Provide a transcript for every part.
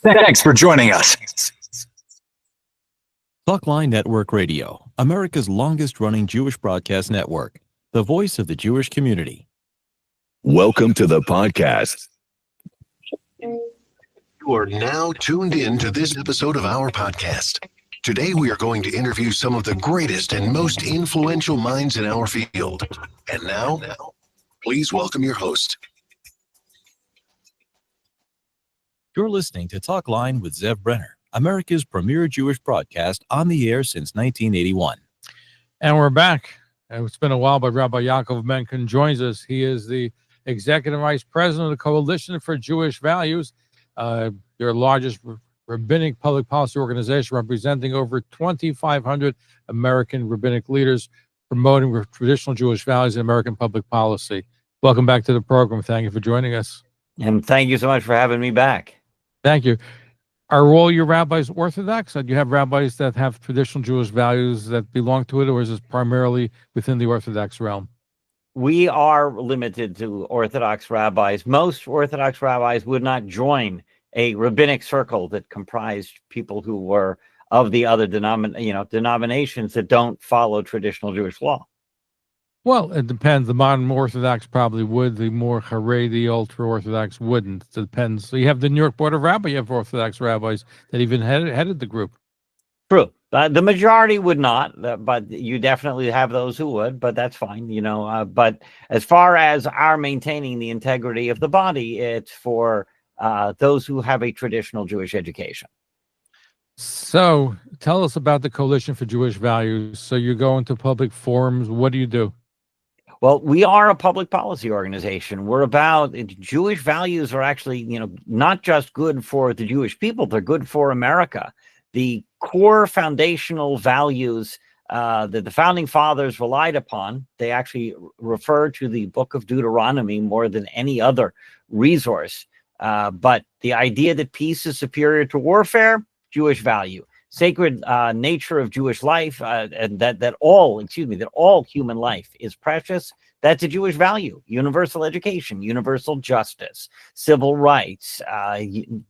Thanks for joining us. Talkline Network Radio, America's longest-running Jewish broadcast network, the voice of the Jewish community. Welcome to the podcast. You are now tuned in to this episode of our podcast. Today, we are going to interview some of the greatest and most influential minds in our field. And now, please welcome your host. You're listening to Talkline with Zev Brenner, America's premier Jewish broadcast on the air since 1981. And we're back. It's been a while, but Rabbi Yaakov Menken joins us. He is the Executive Vice President of the Coalition for Jewish Values, your largest rabbinic public policy organization representing over 2,500 American rabbinic leaders promoting traditional Jewish values in American public policy. Welcome back to the program. Thank you for joining us. And thank you so much for having me back. Thank you. Are all your rabbis Orthodox? Do you have rabbis that have traditional Jewish values that belong to it, or is this primarily within the Orthodox realm? We are limited to Orthodox rabbis. Most Orthodox rabbis would not join a rabbinic circle that comprised people who were of the other denominations that don't follow traditional Jewish law. Well, it depends. The modern Orthodox probably would. The more Haredi, ultra-Orthodox wouldn't. It depends. So you have the New York Board of Rabbis. You have Orthodox rabbis that even headed the group. True. The majority would not, but you definitely have those who would, but that's fine, But as far as our maintaining the integrity of the body, it's for those who have a traditional Jewish education. So tell us about the Coalition for Jewish Values. So you go into public forums. What do you do? Well, we are a public policy organization. We're about Jewish values are actually, not just good for the Jewish people, they're good for America. The core foundational values that the founding fathers relied upon, they actually refer to the book of Deuteronomy more than any other resource. But the idea that peace is superior to warfare, Jewish value. Sacred nature of Jewish life, and that all human life is precious. That's a Jewish value. Universal education, universal justice, civil rights,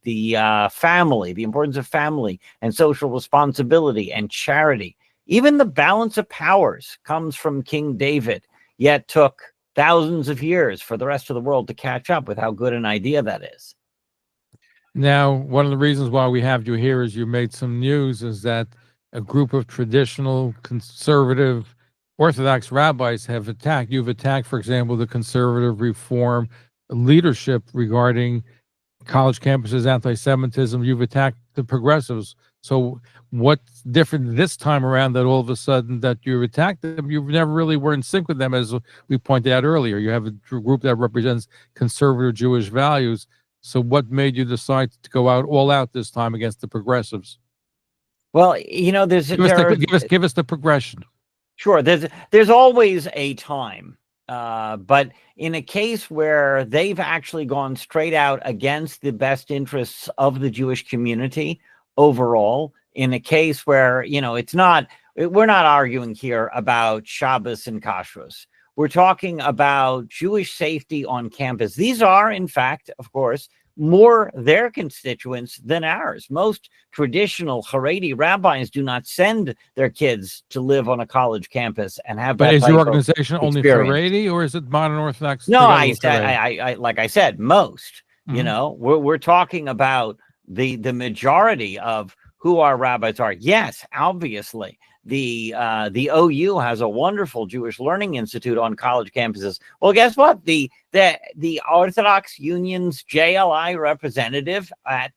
the family, the importance of family and social responsibility and charity. Even the balance of powers comes from King David, yet took thousands of years for the rest of the world to catch up with how good an idea that is. Now, one of the reasons why we have you here is you made some news is that a group of traditional conservative Orthodox rabbis have attacked. You've attacked, for example, the conservative reform leadership regarding college campuses, anti-Semitism. You've attacked the progressives. So what's different this time around that all of a sudden that you've attacked them? You never really were in sync with them, as we pointed out earlier. You have a group that represents conservative Jewish values. So what made you decide to go all out this time against the progressives? Well, give us the progression. Sure. There's always a time, but in a case where they've actually gone straight out against the best interests of the Jewish community overall, in a case where, we're not arguing here about Shabbos and Kashrus. We're talking about Jewish safety on campus. These are, in fact, of course, more their constituents than ours. Most traditional Haredi rabbis do not send their kids to live on a college campus and have. But is your organization only Haredi, or is it modern Orthodox? No, like I said, most. Mm-hmm. We're talking about the majority of who our rabbis are. Yes, obviously. The OU has a wonderful Jewish Learning Institute on college campuses. Well, guess what? The Orthodox Union's JLI representative at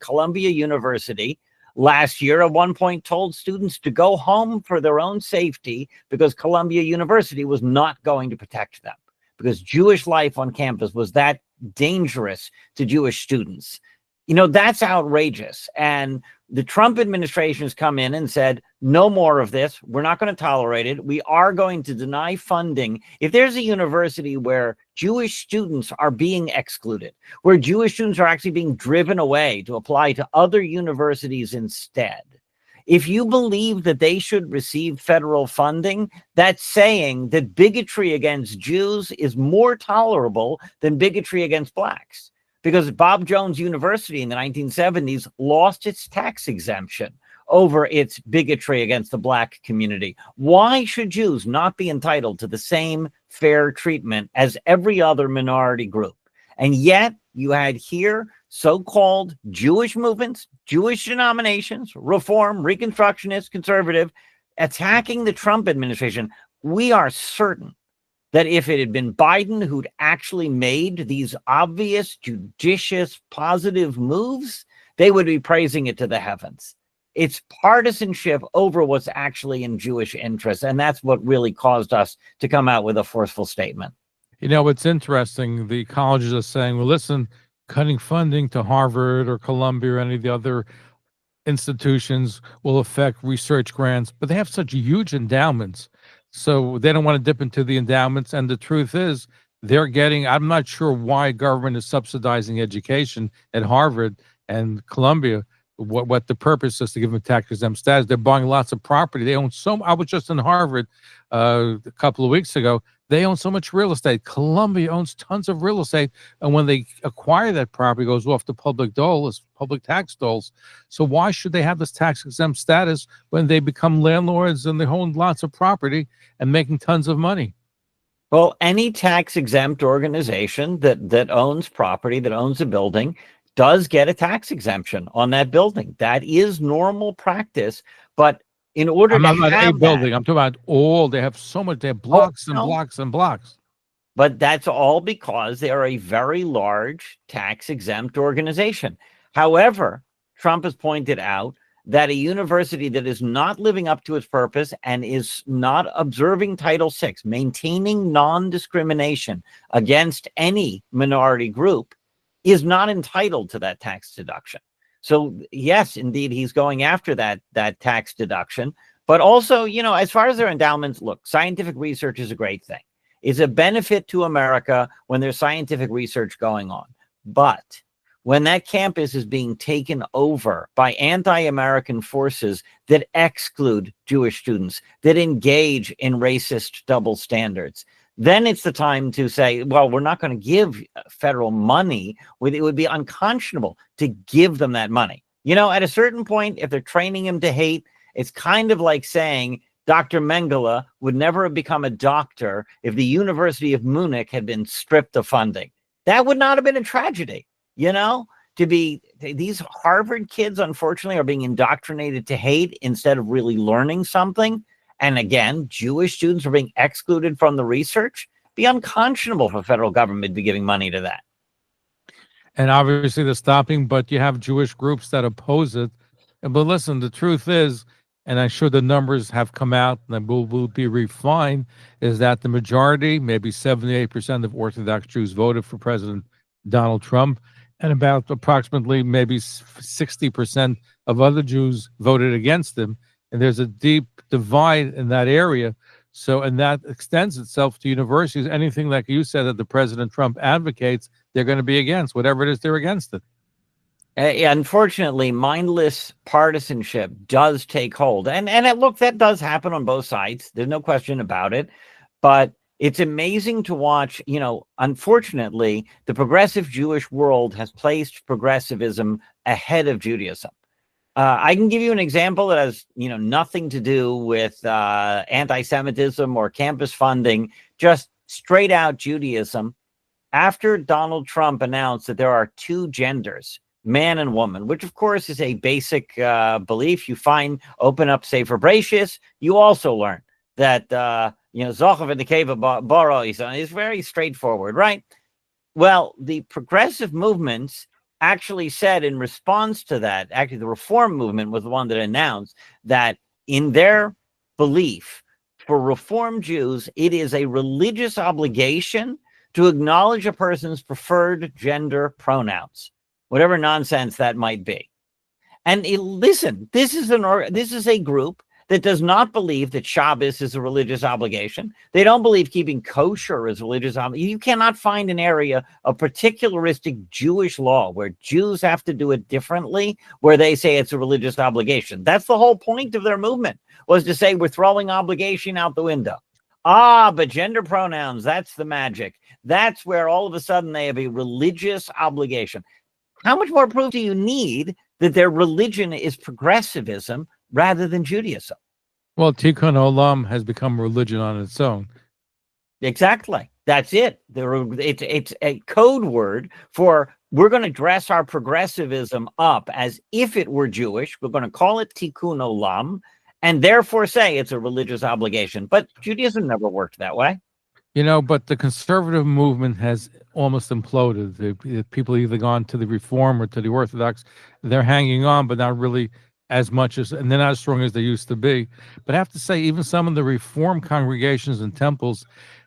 Columbia University last year at one point told students to go home for their own safety because Columbia University was not going to protect them because Jewish life on campus was that dangerous to Jewish students. That's outrageous. And the Trump administration has come in and said, no more of this. We're not going to tolerate it. We are going to deny funding. If there's a university where Jewish students are being excluded, where Jewish students are actually being driven away to apply to other universities instead, if you believe that they should receive federal funding, that's saying that bigotry against Jews is more tolerable than bigotry against blacks. because Bob Jones University in the 1970s lost its tax exemption over its bigotry against the black community. Why should Jews not be entitled to the same fair treatment as every other minority group? And yet you had here so-called Jewish movements, Jewish denominations, Reform, Reconstructionist, Conservative, attacking the Trump administration. We are certain that if it had been Biden who'd actually made these obvious, judicious, positive moves, they would be praising it to the heavens. It's partisanship over what's actually in Jewish interest, and that's what really caused us to come out with a forceful statement. You know, it's interesting. The colleges are saying, well, listen, cutting funding to Harvard or Columbia or any of the other institutions will affect research grants, but they have such huge endowments. So they don't want to dip into the endowments. And the truth is, they're getting, I'm not sure why government is subsidizing education at Harvard and Columbia. What the purpose is to give them tax exempt status. They're buying lots of property. They own I was just in Harvard a couple of weeks ago. They own so much real estate. Columbia owns tons of real estate. And when they acquire that property, it goes off the public dole as public tax doles. So why should they have this tax exempt status when they become landlords and they own lots of property and making tons of money? Well, any tax exempt organization that owns property, that owns a building, does get a tax exemption on that building. That is normal practice. But in order I'm to not have a building, I'm talking about all. They have so much. They have blocks and blocks and blocks. But that's all because they are a very large tax exempt organization. However, Trump has pointed out that a university that is not living up to its purpose and is not observing Title VI, maintaining non-discrimination against any minority group, is not entitled to that tax deduction. So yes, indeed, he's going after that tax deduction. But also, you know, as far as their endowments, look, scientific research is a great thing. It's a benefit to America when there's scientific research going on. But when that campus is being taken over by anti-American forces that exclude Jewish students, that engage in racist double standards, then it's the time to say, well, we're not going to give federal money. It would be unconscionable to give them that money. You know, at a certain point, if they're training him to hate, it's kind of like saying Dr. Mengele would never have become a doctor if the University of Munich had been stripped of funding. That would not have been a tragedy, you know? These Harvard kids, unfortunately, are being indoctrinated to hate instead of really learning something. And again, Jewish students are being excluded from the research. Be unconscionable for federal government to be giving money to that. And obviously they're stopping, but you have Jewish groups that oppose it. But listen, the truth is, and I'm sure the numbers have come out and will be refined, is that the majority, maybe 78% of Orthodox Jews voted for President Donald Trump, and about approximately maybe 60% of other Jews voted against him. And there's a deep divide in that area. So, and that extends itself to universities. Anything like you said that the President Trump advocates, they're going to be against. Whatever it is, they're against it. Unfortunately, mindless partisanship does take hold. And look, that does happen on both sides. There's no question about it. But it's amazing to watch, you know, unfortunately, the progressive Jewish world has placed progressivism ahead of Judaism. I can give you an example that has, you know, nothing to do with anti-Semitism or campus funding, just straight out Judaism. After Donald Trump announced that there are two genders, man and woman, which of course is a basic belief you find, open up Sefer Bereshis, you also learn that, you know, Zochav and the Keva Baro is very straightforward, right? Well, the progressive movements actually said in response to that, actually the Reform movement was the one that announced that in their belief, for Reform Jews, it is a religious obligation to acknowledge a person's preferred gender pronouns, whatever nonsense that might be. And listen, this is a group that does not believe that Shabbos is a religious obligation. They don't believe keeping kosher is a religious obligation. You cannot find an area of particularistic Jewish law where Jews have to do it differently, where they say it's a religious obligation. That's the whole point of their movement, was to say we're throwing obligation out the window. But gender pronouns, that's the magic. That's where all of a sudden they have a religious obligation. How much more proof do you need that their religion is progressivism rather than Judaism? Well, Tikkun Olam has become religion on its own. Exactly. That's it. It's a code word for we're going to dress our progressivism up as if it were Jewish. We're going to call it Tikkun Olam and therefore say it's a religious obligation. But Judaism never worked that way. But the conservative movement has almost imploded. The people either gone to the Reform or to the Orthodox. They're hanging on, but not really as much as, and they're not as strong as they used to be. But I have to say, even some of the Reform congregations and temples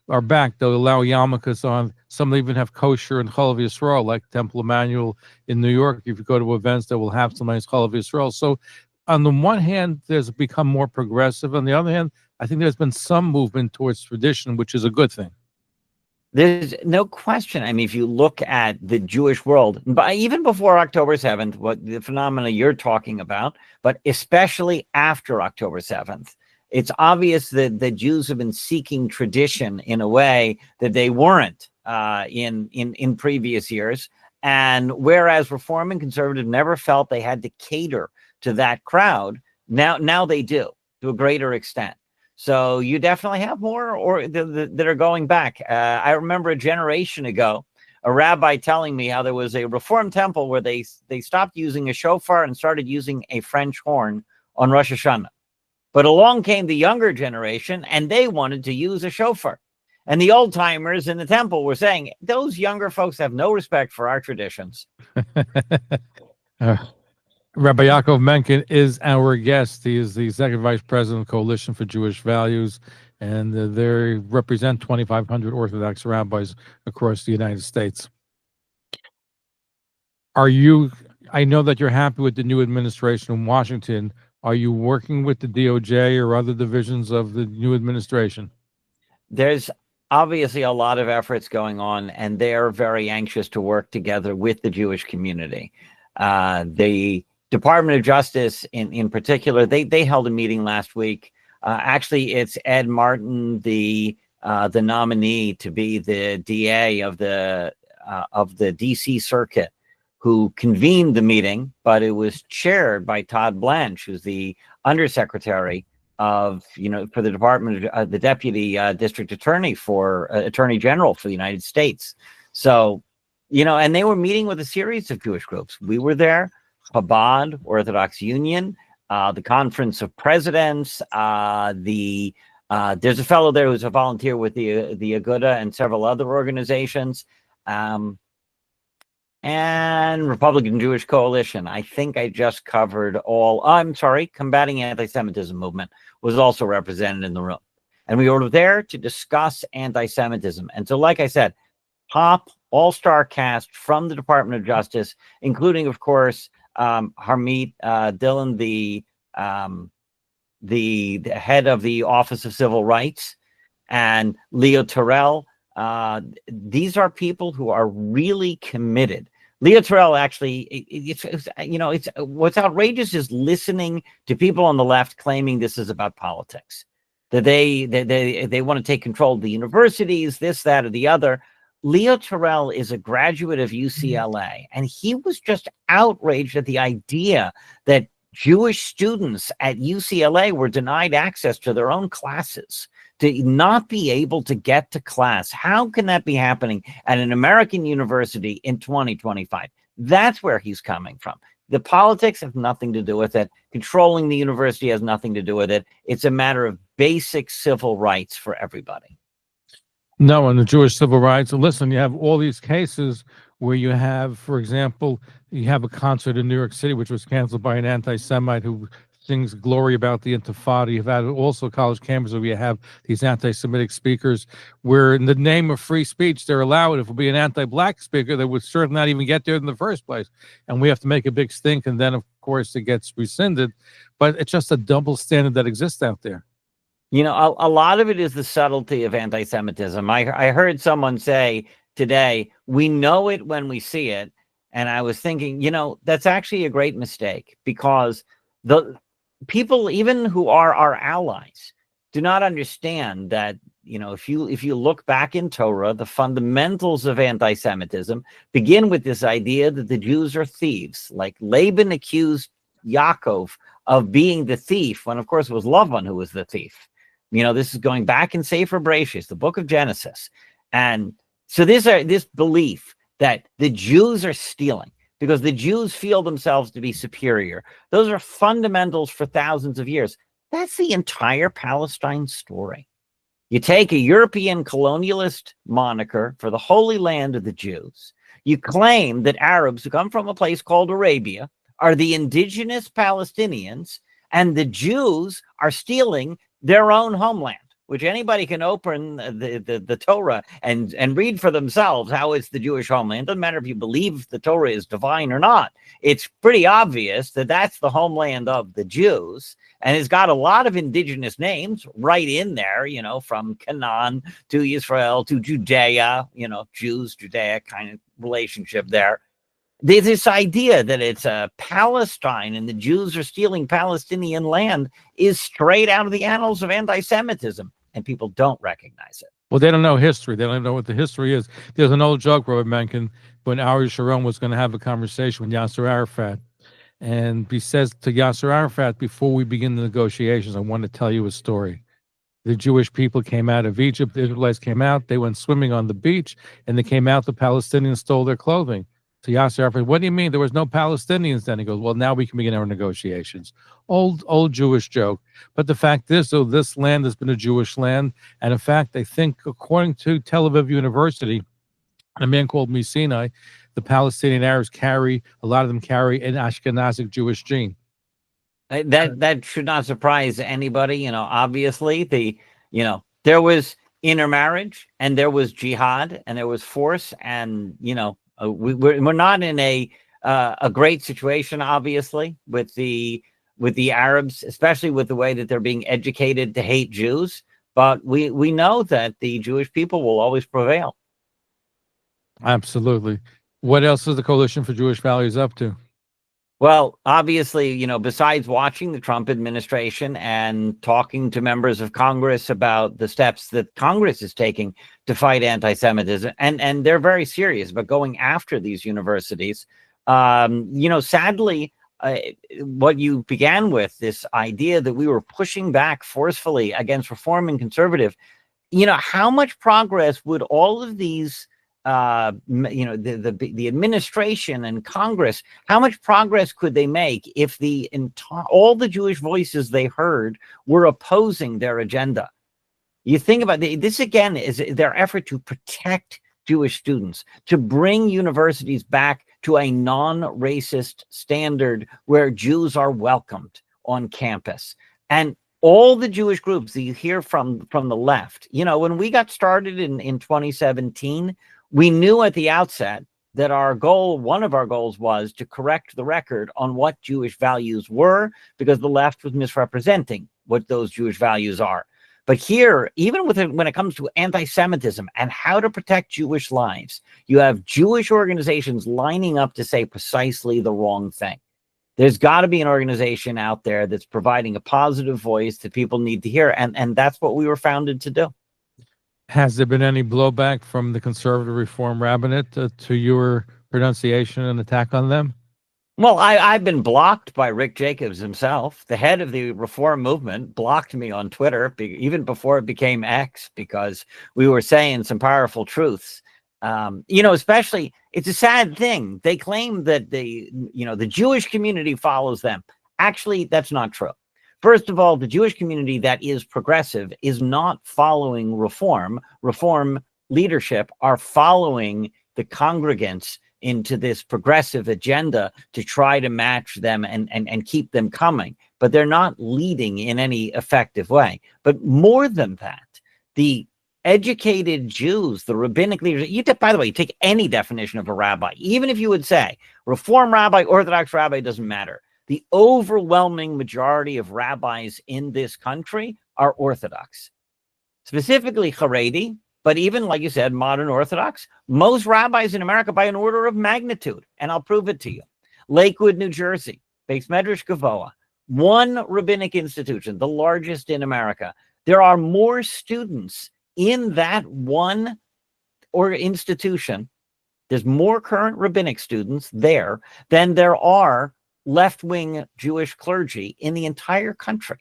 are back. They'll allow yarmulkes on. Some even have kosher and chalav Yisrael, like Temple Emmanuel in New York. If you go to events, they will have some nice chalav Yisrael. So on the one hand, there's become more progressive. On the other hand, I think there's been some movement towards tradition, which is a good thing. There's no question. I mean, if you look at the Jewish world, but even before October 7th, what the phenomena you're talking about, but especially after October 7th, it's obvious that the Jews have been seeking tradition in a way that they weren't in previous years. And whereas Reform and Conservative never felt they had to cater to that crowd, now they do to a greater extent. So you definitely have more that are going back. I remember a generation ago, a rabbi telling me how there was a Reform temple where they stopped using a shofar and started using a French horn on Rosh Hashanah. But along came the younger generation, and they wanted to use a shofar. And the old timers in the temple were saying, those younger folks have no respect for our traditions. Rabbi Yaakov Menken is our guest. He is the Executive Vice President of Coalition for Jewish Values, and they represent 2,500 Orthodox rabbis across the United States. I know that you're happy with the new administration in Washington. Are you working with the DOJ or other divisions of the new administration? There's obviously a lot of efforts going on, and they're very anxious to work together with the Jewish community. The Department of Justice in particular, they held a meeting last week. Actually, it's Ed Martin, the nominee to be the DA of the DC Circuit, who convened the meeting, but it was chaired by Todd Blanche, who's the undersecretary of, for the Department of the Deputy District Attorney for Attorney General for the United States. So, and they were meeting with a series of Jewish groups. We were there. Chabad, Orthodox Union, the Conference of Presidents, there's a fellow there who's a volunteer with the Aguda and several other organizations, and Republican Jewish Coalition. I think I just covered Combating Anti-Semitism Movement was also represented in the room. And we were there to discuss anti-Semitism. And so, like I said, top all-star cast from the Department of Justice, including, of course, Harmeet Dillon, the head of the Office of Civil Rights, and Leo Terrell. These are people who are really committed. Leo Terrell actually, it's what's outrageous is listening to people on the left claiming this is about politics, that they want to take control of the universities, this, that, or the other. Leo Terrell is a graduate of UCLA, and he was just outraged at the idea that Jewish students at UCLA were denied access to their own classes, to not be able to get to class. How can that be happening at an American university in 2025? That's where he's coming from. The politics have nothing to do with it. Controlling the university has nothing to do with it. It's a matter of basic civil rights for everybody. No, and the Jewish civil rights. Listen, you have all these cases where you have, for example, you have a concert in New York City, which was canceled by an anti-Semite who sings glory about the Intifada. You've had also college campuses where you have these anti-Semitic speakers where in the name of free speech, they're allowed. If it would be an anti-Black speaker, they would certainly not even get there in the first place. And we have to make a big stink. And then, of course, it gets rescinded. But it's just a double standard that exists out there. A lot of it is the subtlety of anti-Semitism. I heard someone say today, we know it when we see it. And I was thinking, that's actually a great mistake, because the people, even who are our allies, do not understand that if you look back in Torah, the fundamentals of anti-Semitism begin with this idea that the Jews are thieves. Like Laban accused Yaakov of being the thief, when of course it was Lavan who was the thief. This is going back in Sefer Bereshis, the book of Genesis. And so this belief that the Jews are stealing because the Jews feel themselves to be superior, those are fundamentals for thousands of years. That's the entire Palestine story. You take a European colonialist moniker for the Holy Land of the Jews. You claim that Arabs who come from a place called Arabia are the indigenous Palestinians, and the Jews are stealing their own homeland, which anybody can open the Torah and read for themselves how it's the Jewish homeland. Doesn't matter if you believe the Torah is divine or not. It's pretty obvious that that's the homeland of the Jews, and it's got a lot of indigenous names right in there, from Canaan to Israel to Judea, Jews, Judea kind of relationship there. There's this idea that it's Palestine and the Jews are stealing Palestinian land is straight out of the annals of anti-Semitism, and people don't recognize it. Well, they don't know history. They don't even know what the history is. There's an old joke, Robert Menken, when Ariel Sharon was going to have a conversation with Yasser Arafat. And he says to Yasser Arafat, before we begin the negotiations, I want to tell you a story. The Jewish people came out of Egypt. The Israelites came out. They went swimming on the beach, and they came out. The Palestinians stole their clothing. So Yasser Arafat, what do you mean? There was no Palestinians then? He goes, well, now we can begin our negotiations. Old Jewish joke. But the fact is, though, this land has been a Jewish land. And in fact, I think, according to Tel Aviv University, a man called Sinai, the Palestinian Arabs a lot of them carry an Ashkenazic Jewish gene. That should not surprise anybody. Obviously, there was intermarriage, and there was jihad, and there was force, and we're not in a great situation, obviously, with the Arabs, especially with the way that they're being educated to hate Jews. But we know that the Jewish people will always prevail. Absolutely. What else is the Coalition for Jewish Values up to? Well, obviously, besides watching the Trump administration and talking to members of Congress about the steps that Congress is taking to fight anti-Semitism, and they're very serious about going after these universities. Sadly, what you began with, this idea that we were pushing back forcefully against reform and conservative, how much progress would all of these the administration and Congress, how much progress could they make if all the Jewish voices they heard were opposing their agenda? You think about this again is their effort to protect Jewish students, to bring universities back to a non-racist standard where Jews are welcomed on campus. And all the Jewish groups that you hear from the left, when we got started in 2017, we knew at the outset that one of our goals was to correct the record on what Jewish values were, because the left was misrepresenting what those Jewish values are. But here, even when it comes to anti-Semitism and how to protect Jewish lives, you have Jewish organizations lining up to say precisely the wrong thing. There's got to be an organization out there that's providing a positive voice that people need to hear, and that's what we were founded to do. Has there been any blowback from the conservative reform rabbinate to your pronunciation and attack on them? Well, I've been blocked by Rick Jacobs himself. The head of the reform movement blocked me on Twitter, even before it became X, because we were saying some powerful truths. Especially, it's a sad thing. They claim that the Jewish community follows them. Actually, that's not true. First of all, the Jewish community that is progressive is not following reform. Reform leadership are following the congregants into this progressive agenda to try to match them and keep them coming. But they're not leading in any effective way. But more than that, the educated Jews, the rabbinic leaders, by the way, you take any definition of a rabbi, even if you would say Reform rabbi, Orthodox rabbi, doesn't matter. The overwhelming majority of rabbis in this country are Orthodox, specifically Haredi, but even, like you said, modern Orthodox. Most rabbis in America by an order of magnitude, and I'll prove it to you. Lakewood, New Jersey, Beis Medrash Gavoa, one rabbinic institution, the largest in America. There are more students in that one or institution, there's more current rabbinic students there than there are left-wing Jewish clergy in the entire country.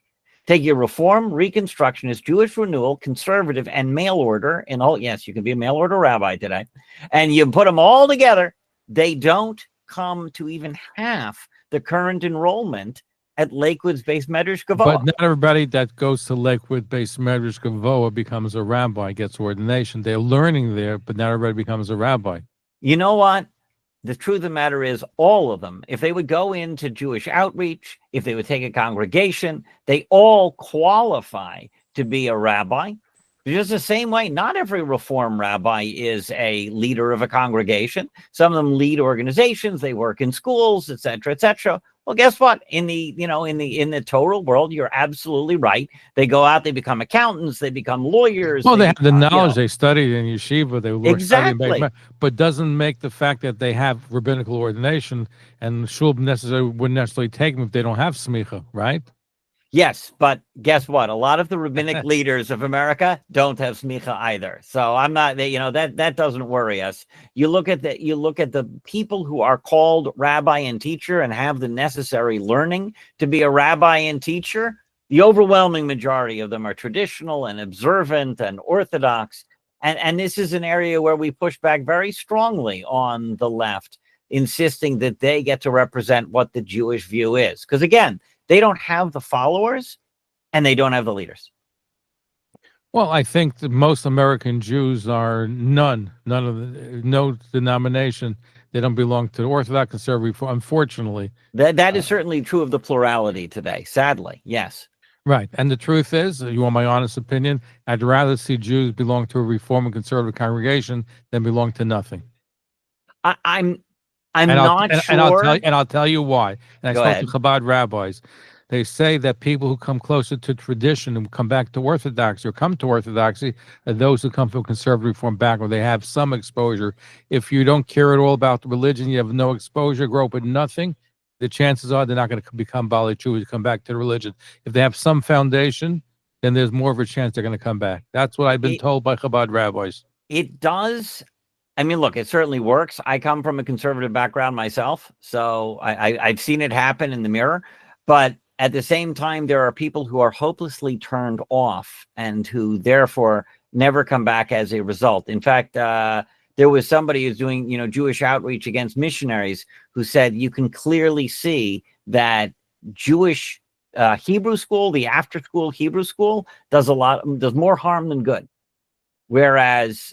Take your Reform, Reconstructionist, Jewish Renewal, Conservative, and Mail Order, and all, yes, you can be a mail order rabbi today, and you put them all together, they don't come to even half the current enrollment at Lakewood's Beis Medrash Gavoa. But not everybody that goes to Lakewood Beis Medrash Gavoa becomes a rabbi, gets ordination. They're learning there, but not everybody becomes a rabbi. You know what? The truth of the matter is, all of them, if they would go into Jewish outreach, if they would take a congregation, they all qualify to be a rabbi. Just the same way, not every Reform rabbi is a leader of a congregation. Some of them lead organizations, they work in schools, etc., etc. Well, guess what? In the total world, you're absolutely right. They go out, they become accountants, they become lawyers. Well, they have the knowledge. They studied in yeshiva. They were exactly, but doesn't make the fact that they have rabbinical ordination and shul wouldn't necessarily take them if they don't have smicha, right? Yes, but guess what? A lot of the rabbinic leaders of America don't have smicha either. So I'm not, that doesn't worry us. You look at the people who are called rabbi and teacher and have the necessary learning to be a rabbi and teacher. The overwhelming majority of them are traditional and observant and Orthodox. And this is an area where we push back very strongly on the left, insisting that they get to represent what the Jewish view is. Because again, they don't have the followers and they don't have the leaders. Well, I think that most American Jews are no denomination. They don't belong to the Orthodox, Conservative, unfortunately. That is certainly true of the plurality today, sadly, yes. Right. And the truth is, you want my honest opinion, I'd rather see Jews belong to a Reform and Conservative congregation than belong to nothing. I'm not sure. And I'll tell you why. And I spoke to Chabad rabbis. They say that people who come closer to tradition and come back to Orthodoxy or come to Orthodoxy are those who come from a conservative Reform background. They have some exposure. If you don't care at all about the religion, you have no exposure, grow up with nothing, the chances are they're not going to become Bali Jews to come back to the religion. If they have some foundation, then there's more of a chance they're going to come back. That's what I've been told by Chabad rabbis. It does. I mean, look, it certainly works. I come from a conservative background myself, so I've seen it happen in the mirror. But at the same time, there are people who are hopelessly turned off and who therefore never come back as a result. In fact, there was somebody who's doing, Jewish outreach against missionaries who said you can clearly see that Jewish Hebrew school, the after-school Hebrew school, does more harm than good. Whereas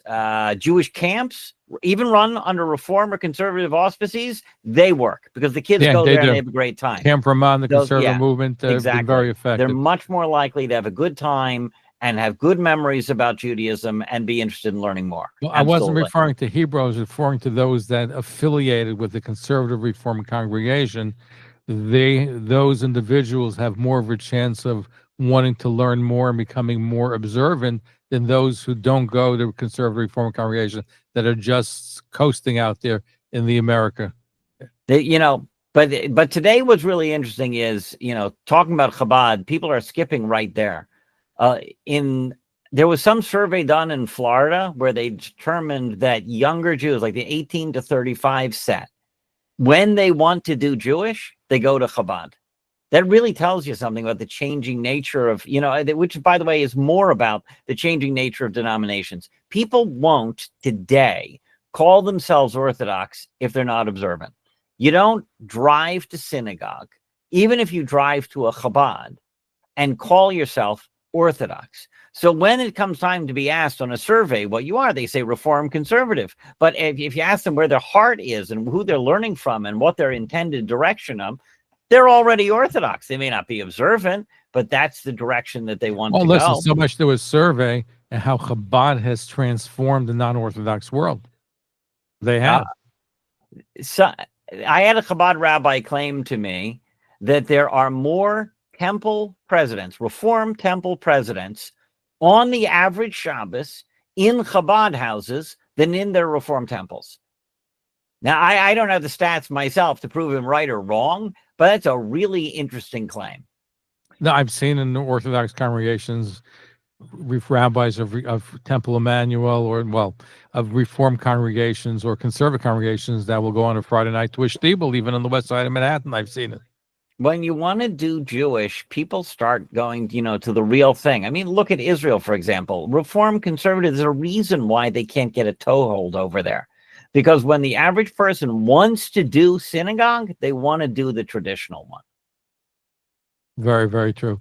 Jewish camps, even run under Reform or Conservative auspices, they work because the kids go there and they have a great time. Camp Ramon, the conservative movement, exactly. Been very effective. They're much more likely to have a good time and have good memories about Judaism and be interested in learning more. Well, I wasn't referring to Hebrew. I was referring to those that affiliated with the conservative Reform congregation. Those individuals have more of a chance of wanting to learn more and becoming more observant than those who don't go to conservative Reform congregation that are just coasting out there in the America. But today what's really interesting is, talking about Chabad, people are skipping right there. There was some survey done in Florida where they determined that younger Jews, like the 18 to 35 set, when they want to do Jewish, they go to Chabad. That really tells you something about the changing nature of, which, by the way, is more about the changing nature of denominations. People won't today call themselves Orthodox if they're not observant. You don't drive to synagogue, even if you drive to a Chabad, and call yourself Orthodox. So when it comes time to be asked on a survey what you are, they say Reform Conservative. But if you ask them where their heart is and who they're learning from and what their intended direction of, they're already Orthodox. They may not be observant, but that's the direction that they want to listen, go. So much to a survey and how Chabad has transformed the non-Orthodox world. They have. So I had a Chabad rabbi claim to me that there are more temple presidents, Reform temple presidents, on the average Shabbos in Chabad houses than in their Reform temples. Now, I don't have the stats myself to prove him right or wrong, but that's a really interesting claim. No, I've seen in the Orthodox congregations rabbis of Temple Emmanuel, or of Reformed congregations or conservative congregations that will go on a Friday night to a shtibel, even on the west side of Manhattan. I've seen it. When you want to do Jewish, people start going, to the real thing. I mean, look at Israel, for example. Reformed conservatives, there's a reason why they can't get a toehold over there. Because when the average person wants to do synagogue, they want to do the traditional one. Very, very true.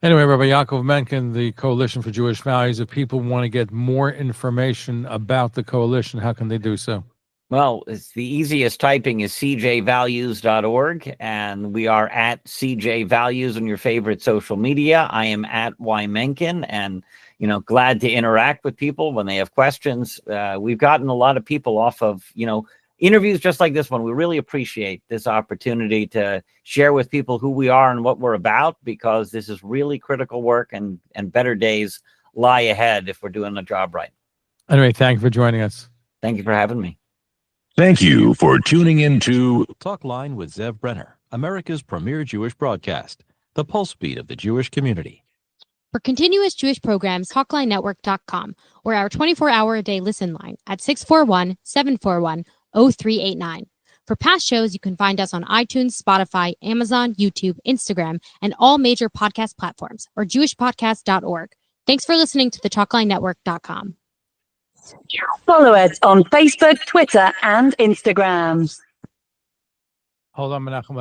Anyway, Rabbi Yaakov Menken, the Coalition for Jewish Values, if people want to get more information about the coalition, how can they do so? Well, it's the easiest typing is cjvalues.org, and we are at CJ Values on your favorite social media. I am at Menken, and glad to interact with people when they have questions. We've gotten a lot of people off of interviews just like this one. We really appreciate this opportunity to share with people who we are and what we're about, because this is really critical work, and better days lie ahead if we're doing the job right. Anyway, thank you for joining us. Thank you for having me. Thank you for tuning in to Talkline with Zev Brenner, America's premier Jewish broadcast, the pulse beat of the Jewish community. For continuous Jewish programs, TalklineNetwork.com, or our 24-hour-a-day listen line at 641-741-0389. For past shows, you can find us on iTunes, Spotify, Amazon, YouTube, Instagram, and all major podcast platforms, or jewishpodcast.org. Thanks for listening to the TalklineNetwork.com. Follow us on Facebook, Twitter, and Instagram. Hold on, Menachem.